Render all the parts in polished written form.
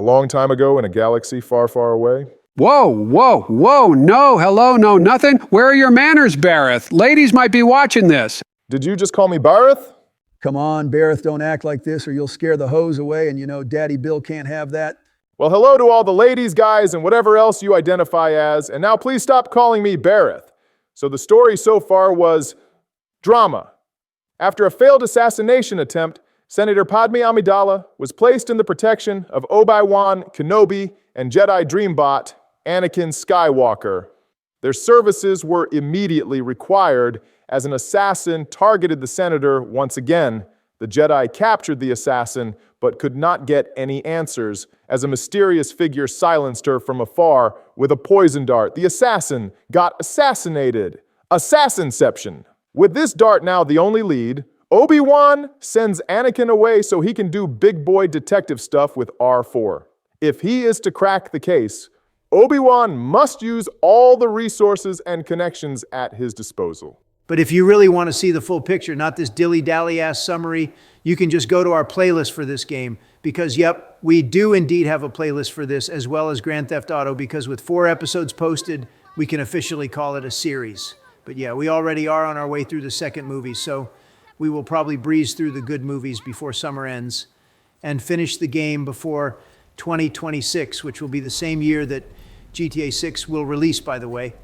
long time ago in a galaxy far, far away. Whoa, whoa, whoa, no, hello, no, nothing. Where are your manners, Bareth? Ladies might be watching this. Did you just call me Bareth? Come on, Bareth, don't act like this or you'll scare the hose away, and you know Daddy Bill can't have that. Well, hello to all the ladies, guys, and whatever else you identify as, and now please stop calling me Bareth. So the story so far was drama. After a failed assassination attempt, Senator Padme Amidala was placed in the protection of Obi-Wan Kenobi and Jedi Dreambot Anakin Skywalker. Their services were immediately required as an assassin targeted the senator once again. The Jedi captured the assassin, but could not get any answers, as a mysterious figure silenced her from afar with a poison dart. The assassin got assassinated. Assassinception. With this dart now the only lead, Obi-Wan sends Anakin away so he can do big boy detective stuff with R4. If he is to crack the case, Obi-Wan must use all the resources and connections at his disposal. But if you really want to see the full picture, not this dilly-dally-ass summary, you can just go to our playlist for this game. Because, yep, we do indeed have a playlist for this, as well as Grand Theft Auto, because with 4 episodes posted, we can officially call it a series. But yeah, we already are on our way through the second movie, so we will probably breeze through the good movies before summer ends and finish the game before 2026, which will be the same year that GTA 6 will release, by the way.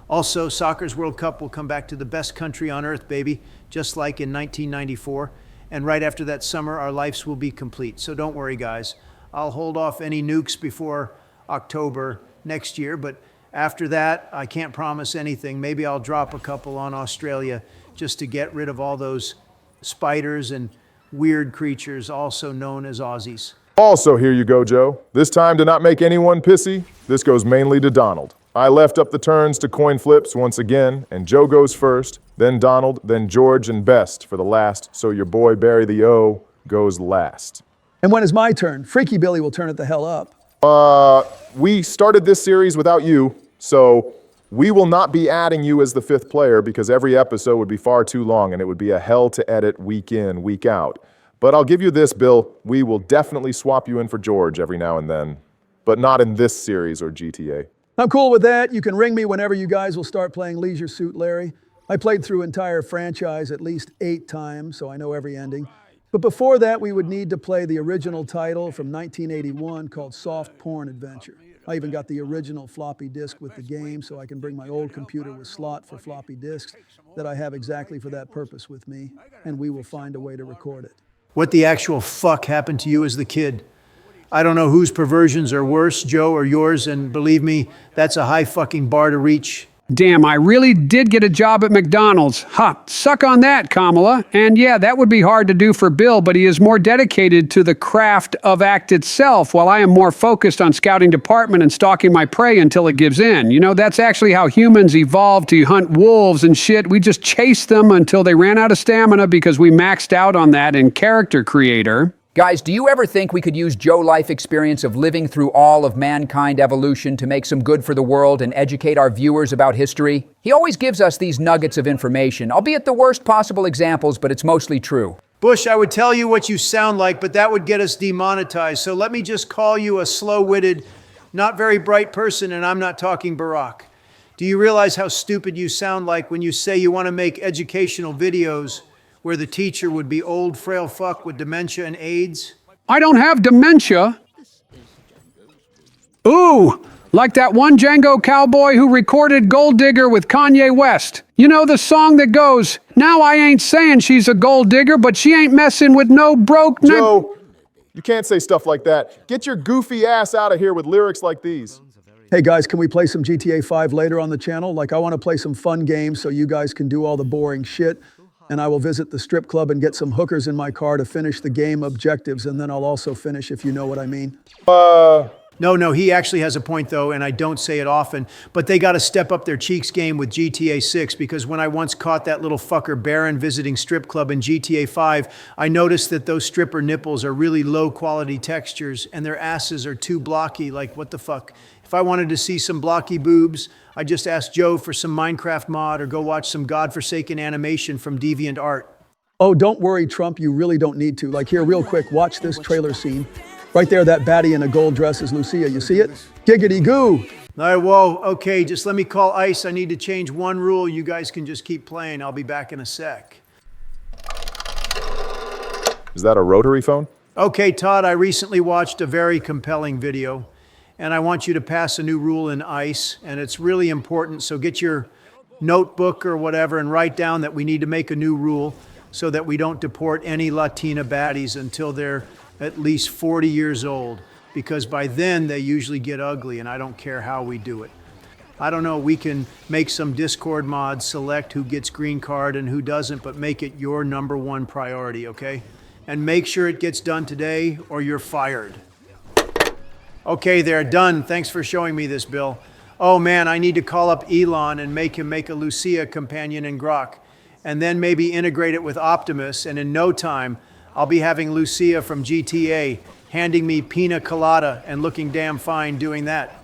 Also, Soccer's World Cup will come back to the best country on earth, baby, just like in 1994. And right after that summer, our lives will be complete. So don't worry, guys. I'll hold off any nukes before October next year, but after that, I can't promise anything. Maybe I'll drop a couple on Australia just to get rid of all those spiders and weird creatures, also known as Aussies. Also, here you go, Joe. This time to not make anyone pissy, this goes mainly to Donald. I left up the turns to coin flips once again, and Joe goes first, then Donald, then George, and Best for the last, so your boy Barry the O goes last. And when it's my turn, Freaky Billy will turn it the hell up. We started this series without you, so we will not be adding you as the 5th player because every episode would be far too long and it would be a hell to edit week in, week out. But I'll give you this, Bill. We will definitely swap you in for George every now and then, but not in this series or GTA. I'm cool with that. You can ring me whenever you guys will start playing Leisure Suit Larry. I played through entire franchise at least 8 times, so I know every ending. But before that, we would need to play the original title from 1981 called Soft Porn Adventure. I even got the original floppy disk with the game, so I can bring my old computer with slot for floppy disks that I have exactly for that purpose with me, and we will find a way to record it. What the actual fuck happened to you as the kid? I don't know whose perversions are worse, Joe or yours, and believe me, that's a high fucking bar to reach. Damn, I really did get a job at McDonald's. Ha, suck on that, Kamala. And yeah, that would be hard to do for Bill, but he is more dedicated to the craft of act itself, while I am more focused on scouting department and stalking my prey until it gives in. You know, that's actually how humans evolved to hunt wolves and shit. We just chased them until they ran out of stamina because we maxed out on that in Character Creator. Guys, do you ever think we could use Joe's life experience of living through all of mankind evolution to make some good for the world and educate our viewers about history? He always gives us these nuggets of information, albeit the worst possible examples, but it's mostly true. Bush, I would tell you what you sound like, but that would get us demonetized. So let me just call you a slow-witted, not very bright person, and I'm not talking Barack. Do you realize how stupid you sound like when you say you want to make educational videos where the teacher would be old, frail fuck with dementia and AIDS? I don't have dementia. Ooh, like that one Jango cowboy who recorded Gold Digger with Kanye West. You know the song that goes, "Now I ain't saying she's a gold digger, but she ain't messing with no broke..." Joe, you can't say stuff like that. Get your goofy ass out of here with lyrics like these. Hey guys, can we play some GTA 5 later on the channel? Like, I want to play some fun games so you guys can do all the boring shit. And I will visit the strip club and get some hookers in my car to finish the game objectives, and then I'll also finish, if you know what I mean. No, he actually has a point though, and I don't say it often, but they got to step up their cheeks game with GTA 6, because when I once caught that little fucker Baron visiting strip club in GTA 5, I noticed that those stripper nipples are really low quality textures and their asses are too blocky. Like, what the fuck? If I wanted to see some blocky boobs, I just ask Joe for some Minecraft mod or go watch some godforsaken animation from DeviantArt. Oh, don't worry, Trump, you really don't need to. Like, here, real quick, watch this trailer scene Right there, that baddie in a gold dress is Lucia. You see it? Giggity goo. All right, whoa, okay, just let me call ICE. I need to change one rule. You guys can just keep playing. I'll be back in a sec. Is that a rotary phone? Okay, Todd, I recently watched a very compelling video, and I want you to pass a new rule in ICE, and it's really important. So get your notebook or whatever and write down that we need to make a new rule so that we don't deport any Latina baddies until they're at least 40 years old, because by then they usually get ugly, and I don't care how we do it. I don't know, we can make some Discord mods select who gets green card and who doesn't, but make it your #1 priority, okay? And make sure it gets done today or you're fired. Okay, they're done. Thanks for showing me this, Bill. Oh man, I need to call up Elon and make him make a Lucia companion in Grok, and then maybe integrate it with Optimus, and in no time, I'll be having Lucia from GTA handing me pina colada and looking damn fine doing that.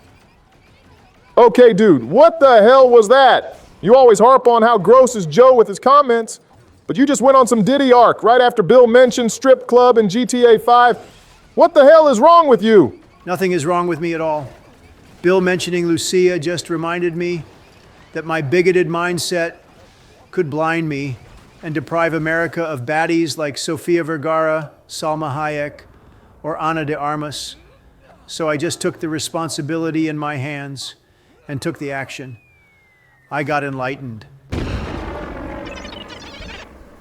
Okay, dude, what the hell was that? You always harp on how gross is Joe with his comments, but you just went on some Diddy arc right after Bill mentioned strip club in GTA 5. What the hell is wrong with you? Nothing is wrong with me at all. Bill mentioning Lucia just reminded me that my bigoted mindset could blind me and deprive America of baddies like Sofia Vergara, Salma Hayek, or Ana de Armas. So I just took the responsibility in my hands and took the action. I got enlightened.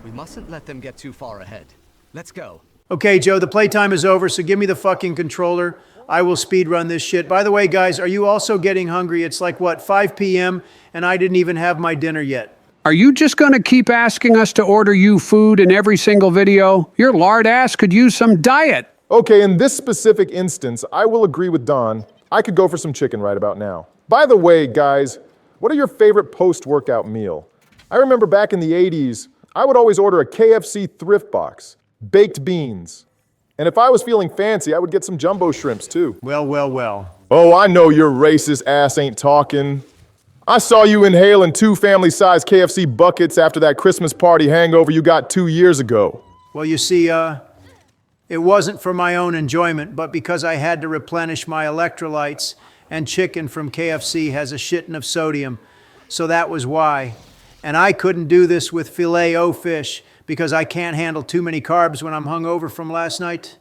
We mustn't let them get too far ahead. Let's go. Okay, Joe, the playtime is over, so give me the fucking controller. I will speed run this shit. By the way, guys, are you also getting hungry? It's like, what, 5 p.m., and I didn't even have my dinner yet. Are you just going to keep asking us to order you food in every single video? Your lard ass could use some diet. Okay, in this specific instance, I will agree with Don. I could go for some chicken right about now. By the way, guys, what are your favorite post-workout meal? I remember back in the 80s, I would always order a KFC thrift box, baked beans. And if I was feeling fancy, I would get some jumbo shrimps too. Well, well, well. Oh, I know your racist ass ain't talking. I saw you inhaling 2 family-sized KFC buckets after that Christmas party hangover you got 2 years ago. Well, you see, it wasn't for my own enjoyment, but because I had to replenish my electrolytes, and chicken from KFC has a shitton of sodium, so that was why. And I couldn't do this with filet-o fish because I can't handle too many carbs when I'm hungover from last night.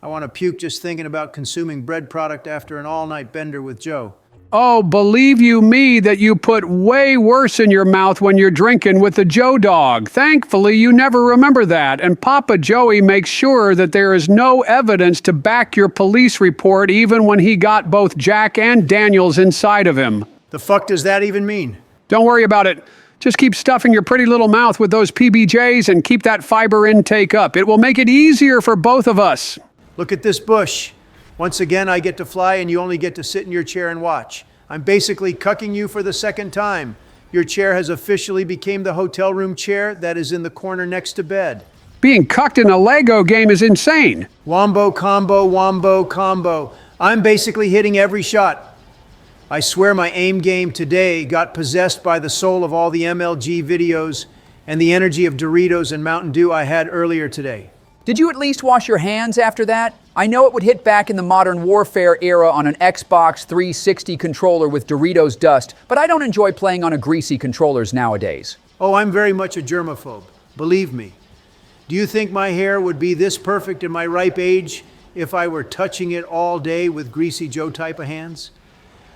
I want to puke just thinking about consuming bread product after an all-night bender with Joe. Oh, believe you me that you put way worse in your mouth when you're drinking with the Joe dog. Thankfully, you never remember that, and Papa Joey makes sure that there is no evidence to back your police report even when he got both Jack and Daniels inside of him. The fuck does that even mean? Don't worry about it. Just keep stuffing your pretty little mouth with those PBJs and keep that fiber intake up. It will make it easier for both of us. Look at this bush. Once again, I get to fly and you only get to sit in your chair and watch. I'm basically cucking you for the second time. Your chair has officially become the hotel room chair that is in the corner next to bed. Being cucked in a Lego game is insane. Wombo combo, wombo combo. I'm basically hitting every shot. I swear my aim game today got possessed by the soul of all the MLG videos and the energy of Doritos and Mountain Dew I had earlier today. Did you at least wash your hands after that? I know it would hit back in the modern warfare era on an Xbox 360 controller with Doritos dust, but I don't enjoy playing on a greasy controllers nowadays. Oh, I'm very much a germaphobe. Believe me. Do you think my hair would be this perfect in my ripe age if I were touching it all day with greasy Joe type of hands?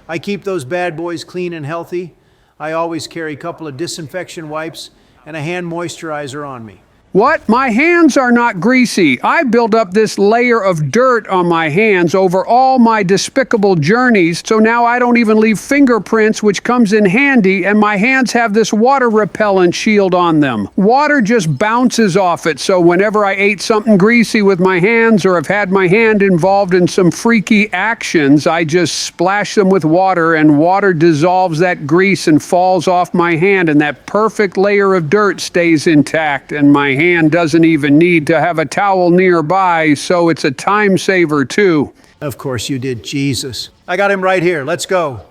I keep those bad boys clean and healthy. I always carry a couple of disinfection wipes and a hand moisturizer on me. What? My hands are not greasy. I built up this layer of dirt on my hands over all my despicable journeys, so now I don't even leave fingerprints, which comes in handy, and my hands have this water repellent shield on them. Water just bounces off it, so whenever I ate something greasy with my hands or have had my hand involved in some freaky actions, I just splash them with water, and water dissolves that grease and falls off my hand, and that perfect layer of dirt stays intact, and my hand doesn't even need to have a towel nearby, so it's a time saver too. Of course you did, Jesus. I got him right here. Let's go.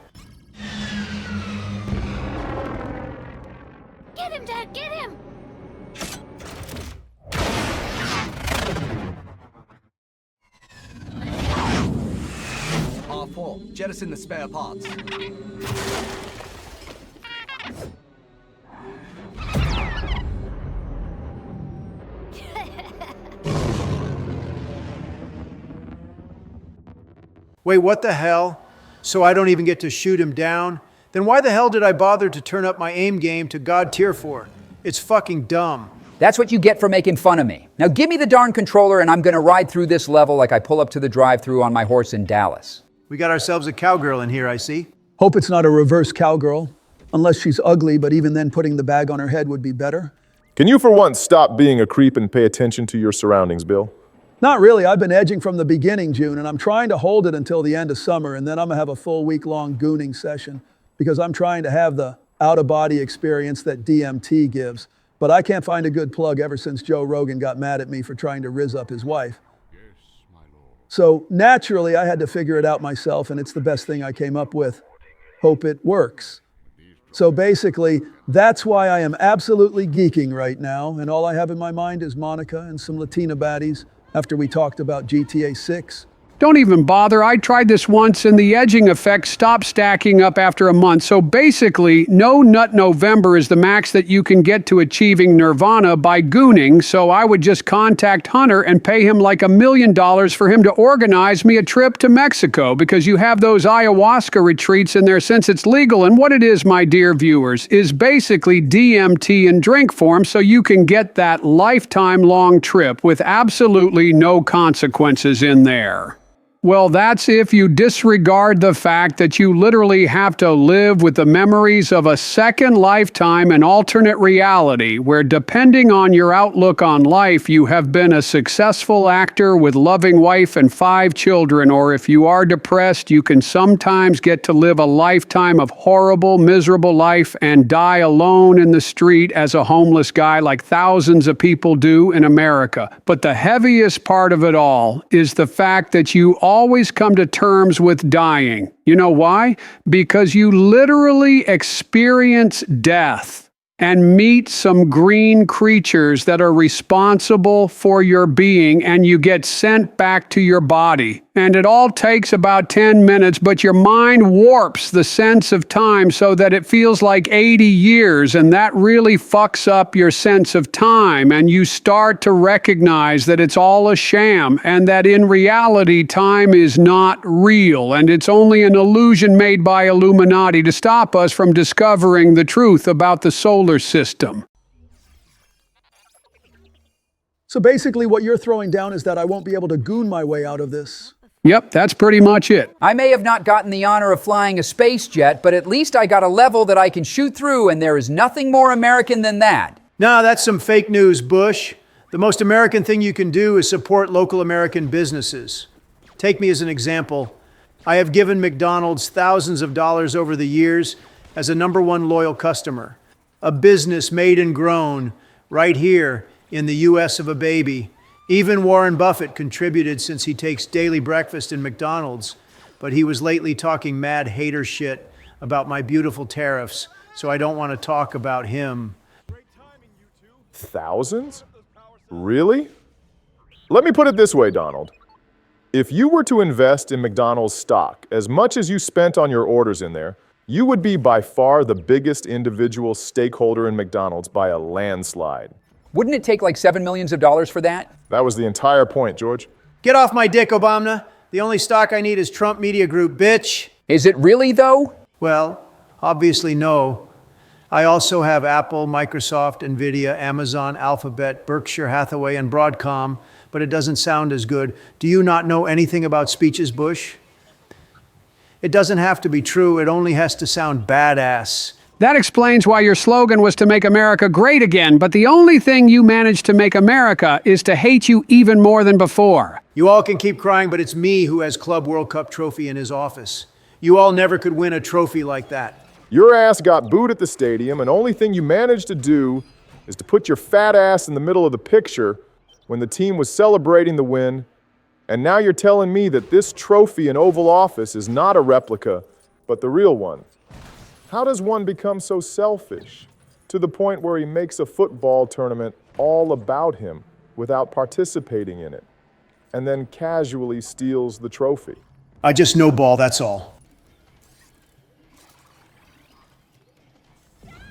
Get him, Dad, get him! 4. Jettison the spare parts. Wait, what the hell? So I don't even get to shoot him down? Then why the hell did I bother to turn up my aim game to God tier 4? It's fucking dumb. That's what you get for making fun of me. Now give me the darn controller and I'm gonna ride through this level like I pull up to the drive-thru on my horse in Dallas. We got ourselves a cowgirl in here, I see. Hope it's not a reverse cowgirl. Unless she's ugly, but even then putting the bag on her head would be better. Can you for once stop being a creep and pay attention to your surroundings, Bill? Not really. I've been edging from the beginning, June, and I'm trying to hold it until the end of summer, and then I'm gonna have a full week-long gooning session because I'm trying to have the out-of-body experience that DMT gives. But I can't find a good plug ever since Joe Rogan got mad at me for trying to rizz up his wife. So naturally, I had to figure it out myself, and it's the best thing I came up with. Hope it works. So basically, that's why I am absolutely geeking right now, and all I have in my mind is Monica and some Latina baddies after we talked about GTA 6. Don't even bother. I tried this once and the edging effect stopped stacking up after a month. So basically, no nut November is the max that you can get to achieving nirvana by gooning. So I would just contact Hunter and pay him like $1 million for him to organize me a trip to Mexico because you have those ayahuasca retreats in there since it's legal. And what it is, my dear viewers, is basically DMT in drink form so you can get that lifetime long trip with absolutely no consequences in there. Well, that's if you disregard the fact that you literally have to live with the memories of a second lifetime and alternate reality where, depending on your outlook on life, you have been a successful actor with loving wife and 5 children, or if you are depressed, you can sometimes get to live a lifetime of horrible, miserable life and die alone in the street as a homeless guy like thousands of people do in America. But the heaviest part of it all is the fact that you always come to terms with dying. You know why? Because you literally experience death and meet some green creatures that are responsible for your being, and you get sent back to your body. And it all takes about 10 minutes, but your mind warps the sense of time so that it feels like 80 years, and that really fucks up your sense of time, and you start to recognize that it's all a sham, and that in reality, time is not real, and it's only an illusion made by Illuminati to stop us from discovering the truth about the solar system. So basically what you're throwing down is that I won't be able to goon my way out of this. Yep, that's pretty much it. I may have not gotten the honor of flying a space jet, but at least I got a level that I can shoot through, and there is nothing more American than that. No, that's some fake news, Bush. The most American thing you can do is support local American businesses. Take me as an example. I have given McDonald's thousands of dollars over the years as a #1 loyal customer. A business made and grown right here in the US of a baby. Even Warren Buffett contributed since he takes daily breakfast in McDonald's, but he was lately talking mad hater shit about my beautiful tariffs, so I don't want to talk about him. Thousands? Really? Let me put it this way, Donald. If you were to invest in McDonald's stock as much as you spent on your orders in there, you would be by far the biggest individual stakeholder in McDonald's by a landslide. Wouldn't it take like $7 million for that? That was the entire point, George. Get off my dick, Obama. The only stock I need is Trump Media Group, bitch. Is it really, though? Well, obviously no. I also have Apple, Microsoft, Nvidia, Amazon, Alphabet, Berkshire Hathaway, and Broadcom, but it doesn't sound as good. Do you not know anything about speeches, Bush? It doesn't have to be true. It only has to sound badass. That explains why your slogan was to make America great again, but the only thing you managed to make America is to hate you even more than before. You all can keep crying, but it's me who has Club World Cup trophy in his office. You all never could win a trophy like that. Your ass got booed at the stadium, and only thing you managed to do is to put your fat ass in the middle of the picture when the team was celebrating the win, and now you're telling me that this trophy in Oval Office is not a replica, but the real one. How does one become so selfish to the point where he makes a football tournament all about him without participating in it, and then casually steals the trophy? I just know ball, that's all.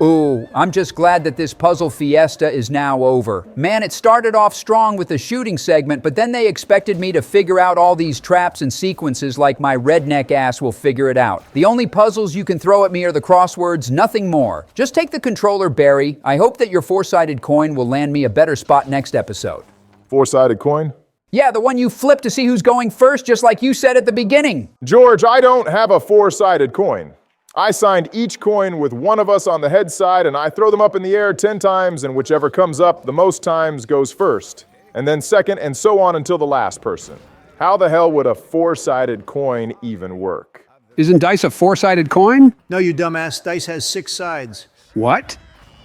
Ooh, I'm just glad that this puzzle fiesta is now over. Man, it started off strong with the shooting segment, but then they expected me to figure out all these traps and sequences like my redneck ass will figure it out. The only puzzles you can throw at me are the crosswords, nothing more. Just take the controller, Barry. I hope that your four-sided coin will land me a better spot next episode. Four-sided coin? Yeah, the one you flip to see who's going first, just like you said at the beginning. George, I don't have a four-sided coin. I signed each coin with one of us on the head side, and I throw them up in the air 10 times, and whichever comes up the most times goes first, and then second, and so on until the last person. How the hell would a four-sided coin even work? Isn't dice a four-sided coin? No, you dumbass, dice has 6 sides. What?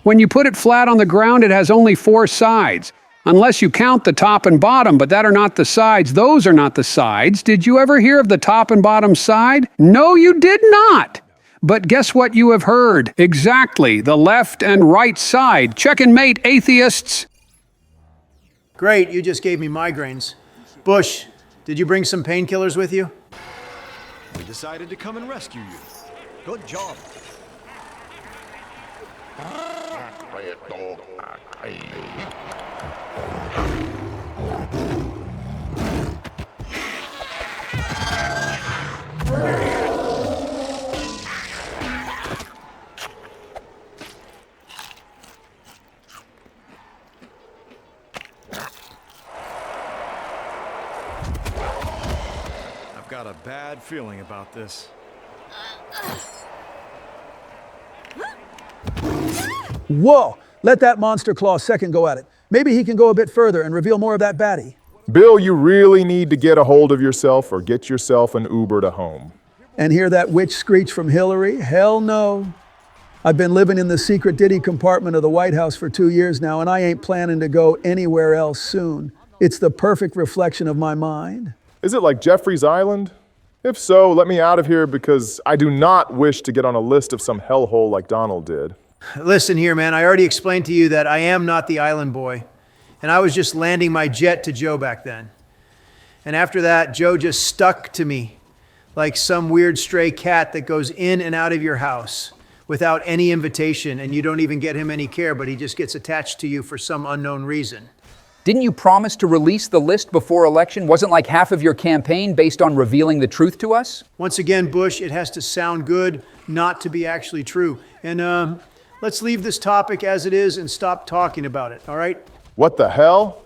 When you put it flat on the ground, it has only 4 sides. Unless you count the top and bottom, but that are not the sides. Those are not the sides. Did you ever hear of the top and bottom side? No, you did not. But guess what you have heard? Exactly, the left and right side. Check and mate, atheists. Great, you just gave me migraines. Bush, did you bring some painkillers with you? We decided to come and rescue you. Good job. I've got a bad feeling about this. Whoa! Let that monster claw second go at it. Maybe he can go a bit further and reveal more of that baddie. Bill, you really need to get a hold of yourself or get yourself an Uber to home. And hear that witch screech from Hillary? Hell no. I've been living in the secret ditty compartment of the White House for 2 years now, and I ain't planning to go anywhere else soon. It's the perfect reflection of my mind. Is it like Jeffrey's Island? If so, let me out of here because I do not wish to get on a list of some hellhole like Donald did. Listen here, man, I already explained to you that I am not the island boy, and I was just landing my jet to Joe back then. And after that, Joe just stuck to me like some weird stray cat that goes in and out of your house without any invitation, and you don't even get him any care, but he just gets attached to you for some unknown reason. Didn't you promise to release the list before election? Wasn't like half of your campaign based on revealing the truth to us? Once again, Bush, it has to sound good, not to be actually true. And let's leave this topic as it is and stop talking about it, all right? What the hell?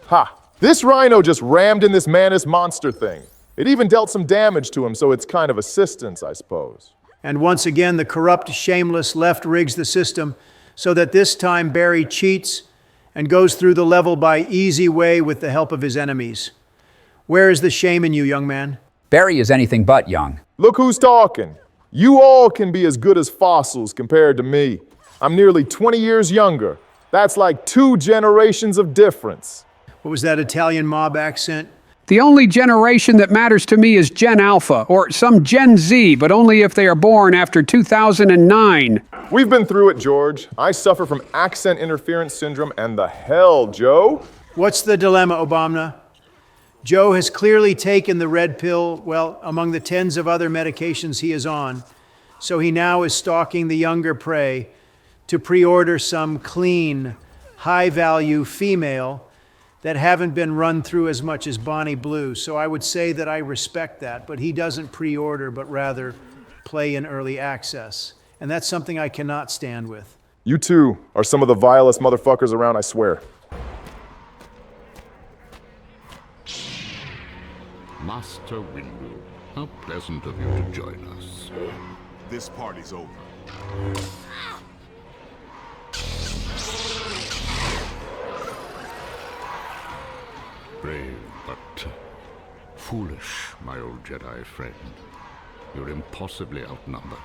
Ha! This rhino just rammed in this Manus monster thing. It even dealt some damage to him, so it's kind of assistance, I suppose. And once again, the corrupt, shameless left rigs the system so that this time Barry cheats and goes through the level by easy way with the help of his enemies. Where is the shame in you, young man? Barry is anything but young. Look who's talking. You all can be as good as fossils compared to me. I'm nearly 20 years younger. That's like 2 generations of difference. What was that Italian mob accent? The only generation that matters to me is Gen Alpha, or some Gen Z, but only if they are born after 2009. We've been through it, George. I suffer from accent interference syndrome, and the hell, Joe? What's the dilemma, Obama? Joe has clearly taken the red pill, well, among the tens of other medications he is on, so he now is stalking the younger prey to pre-order some clean, high-value female that haven't been run through as much as Bonnie Blue. So I would say that I respect that, but he doesn't pre-order, but rather play in early access. And that's something I cannot stand with. You two are some of the vilest motherfuckers around, I swear. Master Windu, how pleasant of you to join us. This party's over. Brave, but foolish, my old Jedi friend. You're impossibly outnumbered.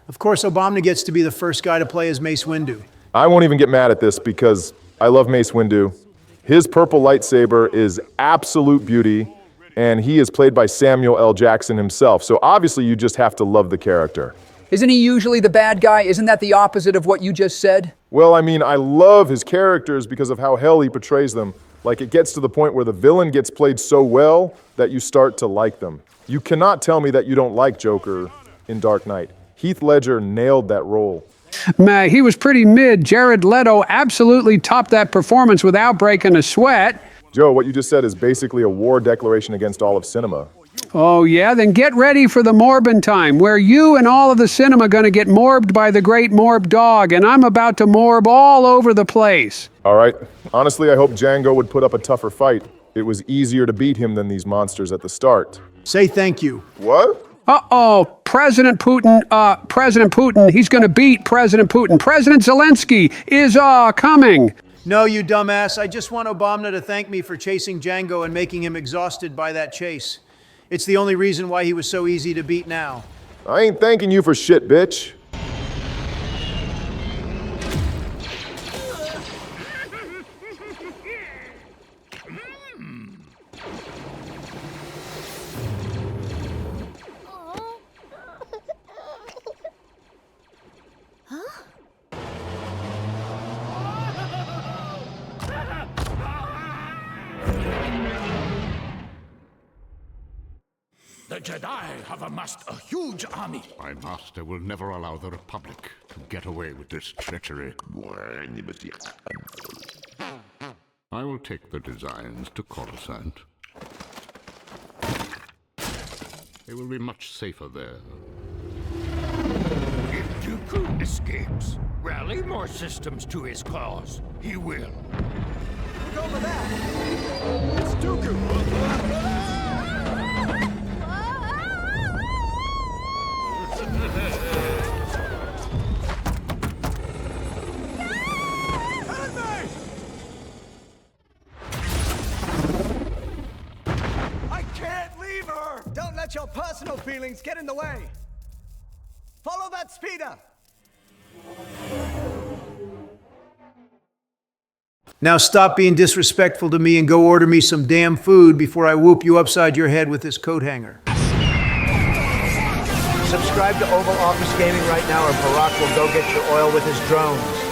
Of course, Obama gets to be the first guy to play as Mace Windu. I won't even get mad at this because I love Mace Windu. His purple lightsaber is absolute beauty, and he is played by Samuel L. Jackson himself. So obviously you just have to love the character. Isn't he usually the bad guy? Isn't that the opposite of what you just said? Well, I mean, I love his characters because of how hell he portrays them. Like, it gets to the point where the villain gets played so well that you start to like them. You cannot tell me that you don't like Joker in Dark Knight. Heath Ledger nailed that role. Man, he was pretty mid. Jared Leto absolutely topped that performance without breaking a sweat. Joe, what you just said is basically a war declaration against all of cinema. Oh, yeah? Then get ready for the Morbin time, where you and all of the cinema going to get morbed by the great Morb dog, and I'm about to morb all over the place. All right. Honestly, I hope Jango would put up a tougher fight. It was easier to beat him than these monsters at the start. Say thank you. What? Uh-oh, President Putin, he's going to beat President Putin. President Zelensky is, coming. No, you dumbass. I just want Obama to thank me for chasing Jango and making him exhausted by that chase. It's the only reason why he was so easy to beat now. I ain't thanking you for shit, bitch. The Jedi have amassed a huge army. My master will never allow the Republic to get away with this treachery. I will take the designs to Coruscant. They will be much safer there. If Dooku escapes, rally more systems to his cause. He will. Look over there! It's Dooku! Don't let your personal feelings get in the way. Follow that speeder. Now stop being disrespectful to me and go order me some damn food before I whoop you upside your head with this coat hanger. Subscribe to Oval Office Gaming right now or Barack will go get your oil with his drones.